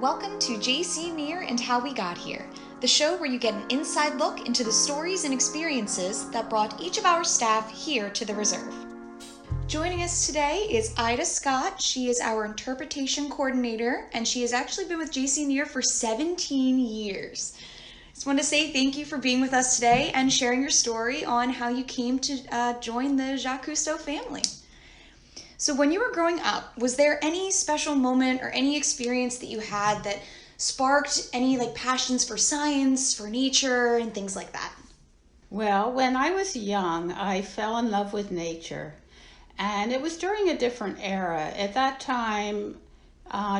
Welcome to JC NERR and How We Got Here, the show where you get an inside look into the stories and experiences that brought each of our staff here to the reserve. Joining us today is Ida Scott. She is our interpretation coordinator, and she has actually been with JC NERR for 17 years. Just want to say thank you for being with us today and sharing your story on how you came to join the Jacques Cousteau family. So when you were growing up, was there any special moment or any experience that you had that sparked any passions for science, for nature, and things like that? Well, when I was young, I fell in love with nature, and it was during a different era. At that time,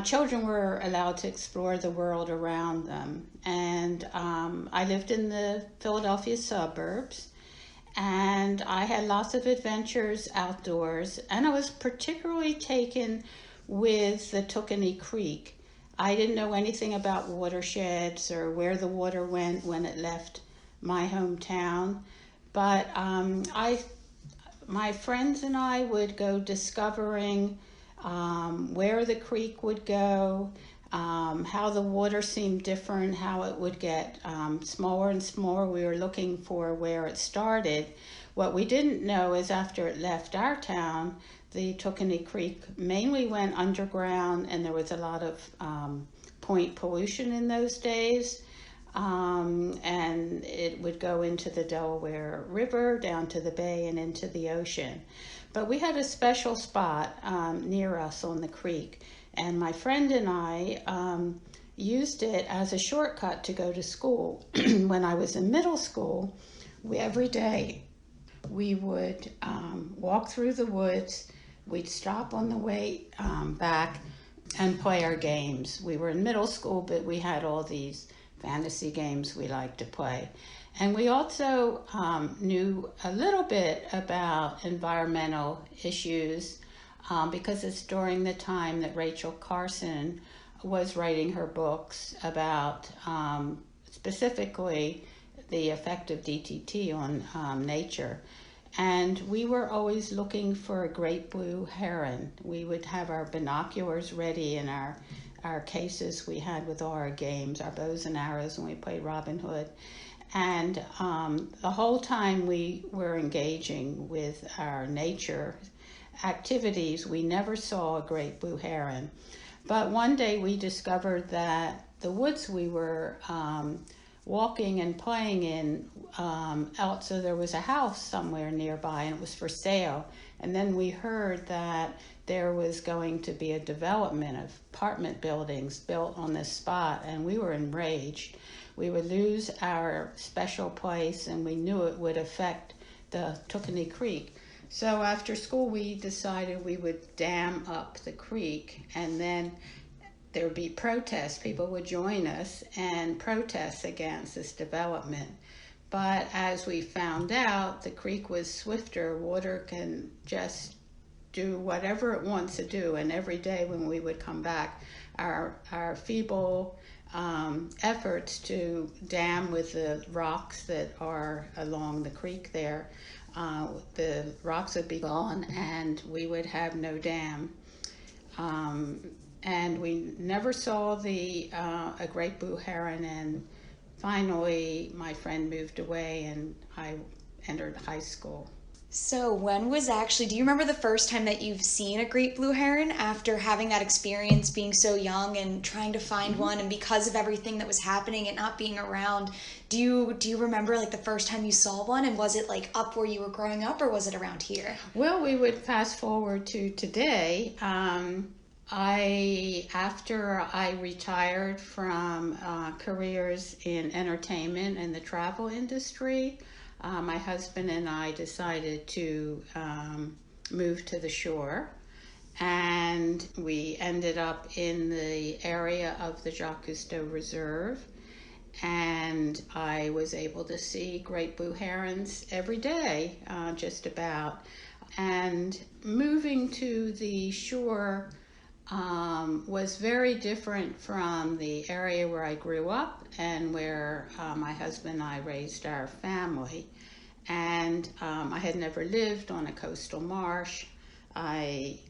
children were allowed to explore the world around them, and I lived in the Philadelphia suburbs. And I had lots of adventures outdoors, and I was particularly taken with the Tookenny Creek. I didn't know anything about watersheds or where the water went when it left my hometown, but my friends and I would go discovering where the creek would go, how the water seemed different, how it would get smaller and smaller. We were looking for where it started. What we didn't know is after it left our town, the Tookenny Creek mainly went underground, and there was a lot of point pollution in those days. And it would go into the Delaware River, down to the bay and into the ocean. But we had a special spot near us on the creek, and my friend and I used it as a shortcut to go to school. When I was in middle school, every day we would walk through the woods. We'd stop on the way back and play our games. We were in middle school, but we had all these fantasy games we liked to play. And we also knew a little bit about environmental issues because it's during the time that Rachel Carson was writing her books about specifically the effect of DDT on nature. And we were always looking for a great blue heron. We would have our binoculars ready in our cases we had with all our games, our bows and arrows, when we played Robin Hood. And the whole time we were engaging with our nature activities, we never saw a great blue heron. But one day we discovered that the woods we were walking and playing in, so there was a house somewhere nearby and it was for sale. And then we heard that there was going to be a development of apartment buildings built on this spot, and we were enraged. We would lose our special place, and we knew it would affect the Tookenny Creek. So after school, we decided we would dam up the creek, and then there would be protests. People would join us and protest against this development. But as we found out, the creek was swifter. Water can just do whatever it wants to do. And every day when we would come back, our feeble efforts to dam with the rocks that are along the creek there, the rocks would be gone and we would have no dam. And we never saw a great blue heron, and finally my friend moved away and I entered high school. So do you remember the first time that you've seen a great blue heron after having that experience, being so young and trying to find one, and because of everything that was happening and not being around, do you remember the first time you saw one, and was it up where you were growing up, or was it around here? Well, we would fast forward to today. After I retired from careers in entertainment and the travel industry, my husband and I decided to move to the shore, and we ended up in the area of the Jacques Cousteau Reserve, and I was able to see great blue herons every day, just about. And moving to the shore was very different from the area where I grew up and where my husband and I raised our family. And I had never lived on a coastal marsh. I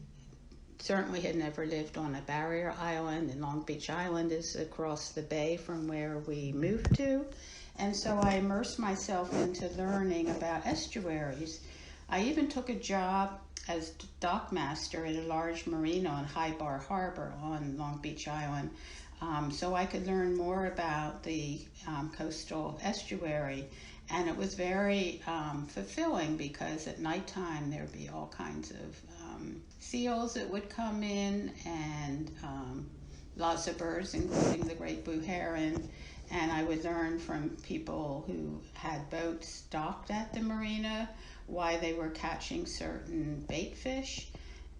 certainly had never lived on a barrier island, and Long Beach Island is across the bay from where we moved to. And so I immersed myself into learning about estuaries. I even took a job as dock master in a large marina on High Bar Harbor on Long Beach Island, so I could learn more about the coastal estuary. And it was very fulfilling, because at nighttime there'd be all kinds of seals that would come in, and lots of birds, including the great Blue Heron. And I would learn from people who had boats docked at the marina why they were catching certain bait fish.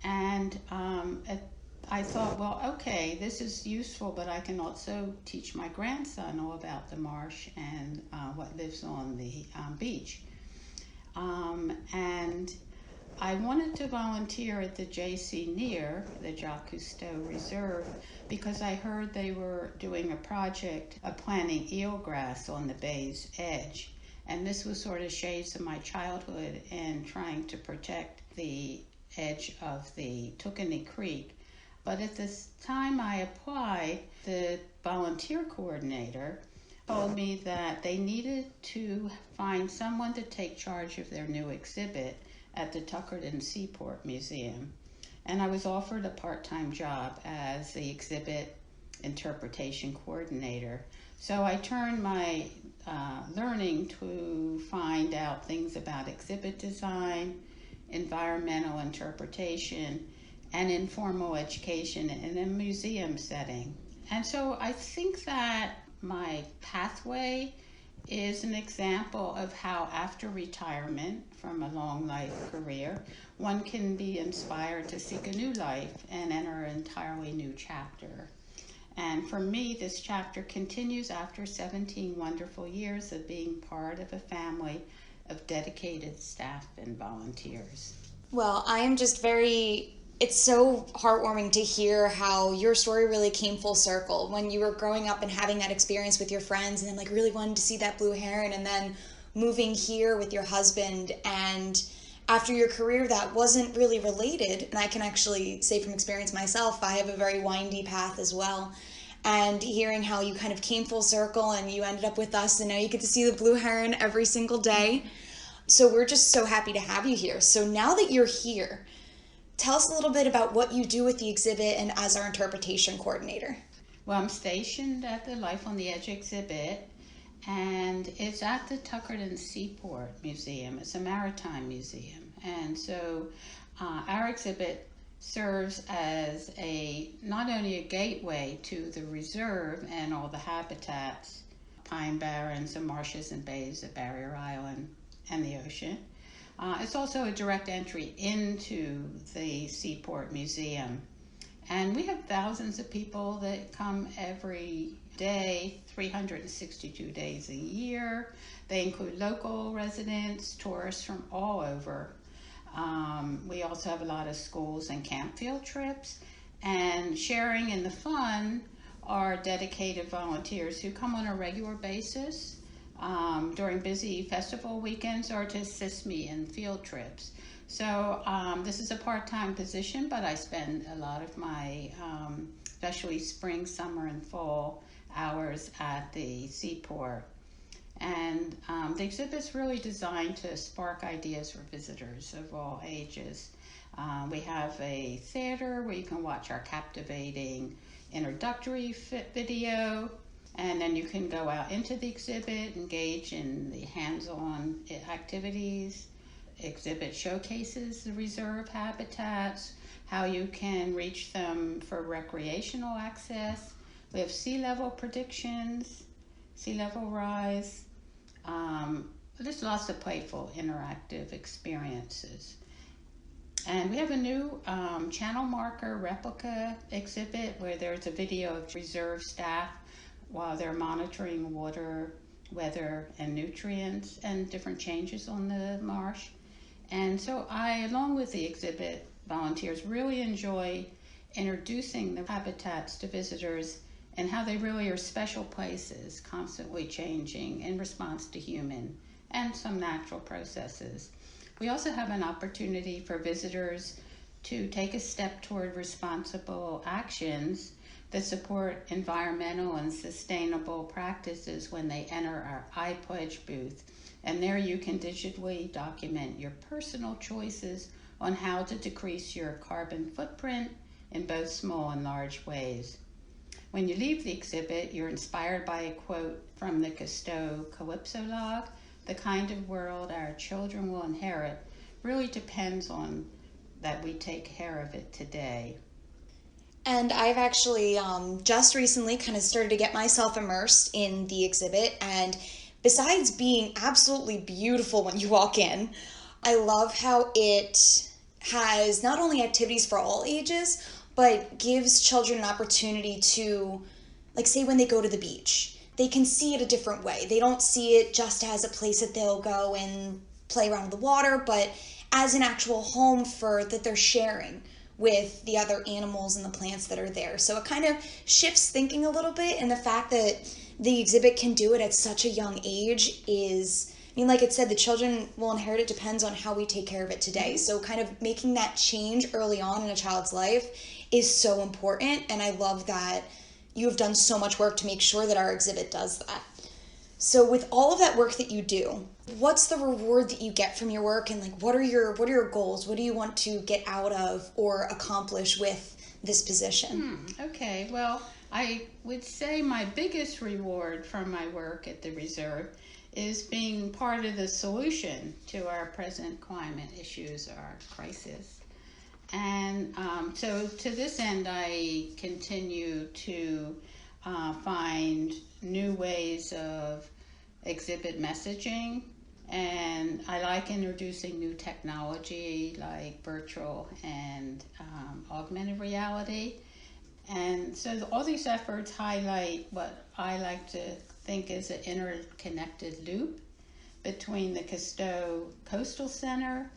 And I thought, well, okay, this is useful, but I can also teach my grandson all about the marsh and what lives on the beach. And I wanted to volunteer at the NERR, the Jacques Cousteau Reserve, because I heard they were doing a project of planting eelgrass on the bay's edge. And this was sort of shades of my childhood and trying to protect the edge of the Tookanny Creek. But at this time I applied, the volunteer coordinator told me that they needed to find someone to take charge of their new exhibit at the Tuckerton Seaport Museum. And I was offered a part-time job as the exhibit interpretation coordinator. So I turned my learning to find out things about exhibit design, environmental interpretation, and informal education in a museum setting. And so I think that my pathway is an example of how, after retirement from a long life career, one can be inspired to seek a new life and enter an entirely new chapter. And for me, this chapter continues after 17 wonderful years of being part of a family of dedicated staff and volunteers. Well, I am just it's so heartwarming to hear how your story really came full circle when you were growing up and having that experience with your friends, and then like really wanting to see that blue heron, and then moving here with your husband, and after your career that wasn't really related. And I can actually say from experience myself, I have a very windy path as well. And hearing how you kind of came full circle and you ended up with us, and now you get to see the blue heron every single day. So we're just so happy to have you here. So now that you're here, tell us a little bit about what you do with the exhibit and as our interpretation coordinator. Well, I'm stationed at the Life on the Edge exhibit, and it's at the Tuckerton Seaport Museum. It's a maritime museum. And so our exhibit serves as not only a gateway to the reserve and all the habitats, pine barrens and marshes and bays of Barrier Island and the ocean. It's also a direct entry into the Seaport Museum. And we have thousands of people that come every day, 362 days a year. They include local residents, tourists from all over. We also have a lot of schools and camp field trips. And sharing in the fun are dedicated volunteers who come on a regular basis during busy festival weekends, or to assist me in field trips. So this is a part-time position, but I spend a lot of my, especially spring, summer, and fall hours at the seaport. And the exhibit's really designed to spark ideas for visitors of all ages. We have a theater where you can watch our captivating introductory video, and then you can go out into the exhibit, engage in the hands-on activities. Exhibit showcases the reserve habitats, how you can reach them for recreational access. We have sea level predictions, sea level rise. There's lots of playful, interactive experiences. And we have a new channel marker replica exhibit where there's a video of reserve staff while they're monitoring water, weather, and nutrients and different changes on the marsh. And so I, along with the exhibit volunteers, really enjoy introducing the habitats to visitors and how they really are special places, constantly changing in response to human and some natural processes. We also have an opportunity for visitors to take a step toward responsible actions that support environmental and sustainable practices when they enter our iPledge booth. And there you can digitally document your personal choices on how to decrease your carbon footprint in both small and large ways. When you leave the exhibit, you're inspired by a quote from the Cousteau Calypsologue: "The kind of world our children will inherit really depends on that we take care of it today." And I've actually just recently kind of started to get myself immersed in the exhibit. And besides being absolutely beautiful when you walk in, I love how it has not only activities for all ages, but gives children an opportunity to, like, say when they go to the beach, they can see it a different way. They don't see it just as a place that they'll go and play around with the water, but as an actual home for that they're sharing with the other animals and the plants that are there. So it kind of shifts thinking a little bit, and the fact that the exhibit can do it at such a young age is, I mean, like it said, the children will inherit it depends on how we take care of it today. So kind of making that change early on in a child's life is so important, and I love that you have done so much work to make sure that our exhibit does that. So with all of that work that you do, what's the reward that you get from your work, and like what are your goals? What do you want to get out of or accomplish with this position? Okay, well, I would say my biggest reward from my work at the reserve is being part of the solution to our present climate issues, our crisis. And so to this end, I continue to find new ways of exhibit messaging, and I like introducing new technology like virtual and augmented reality. And so all these efforts highlight what I like to think is an interconnected loop between the Cousteau Coastal Center,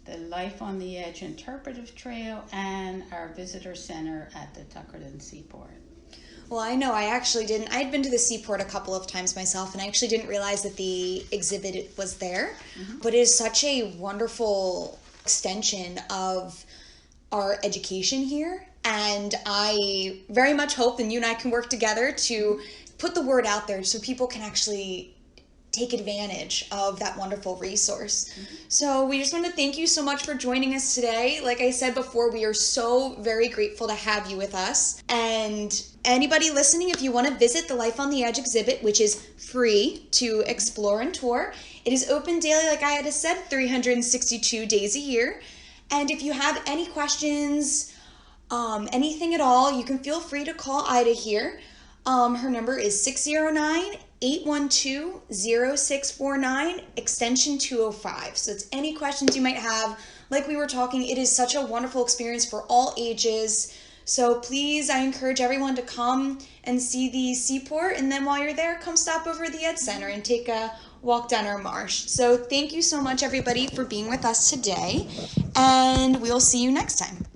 the Life on the Edge Interpretive Trail, and our visitor center at the Tuckerton Seaport. Well, I know I actually didn't. I'd been to the seaport a couple of times myself, and I actually didn't realize that the exhibit was there. But it is such a wonderful extension of our education here. And I very much hope that you and I can work together to put the word out there so people can actually take advantage of that wonderful resource. So we just want to thank you so much for joining us today. Like I said before, we are so very grateful to have you with us. And anybody listening, if you want to visit the Life on the Edge exhibit, which is free to explore and tour, it is open daily, like I had said, 362 days a year. And if you have any questions, anything at all, you can feel free to call Ida here. Her number is 609-812-0649, extension 205. So it's any questions you might have. Like we were talking, it is such a wonderful experience for all ages. So please, I encourage everyone to come and see the seaport. And then while you're there, come stop over at the Ed Center and take a walk down our marsh. So thank you so much, everybody, for being with us today. And we'll see you next time.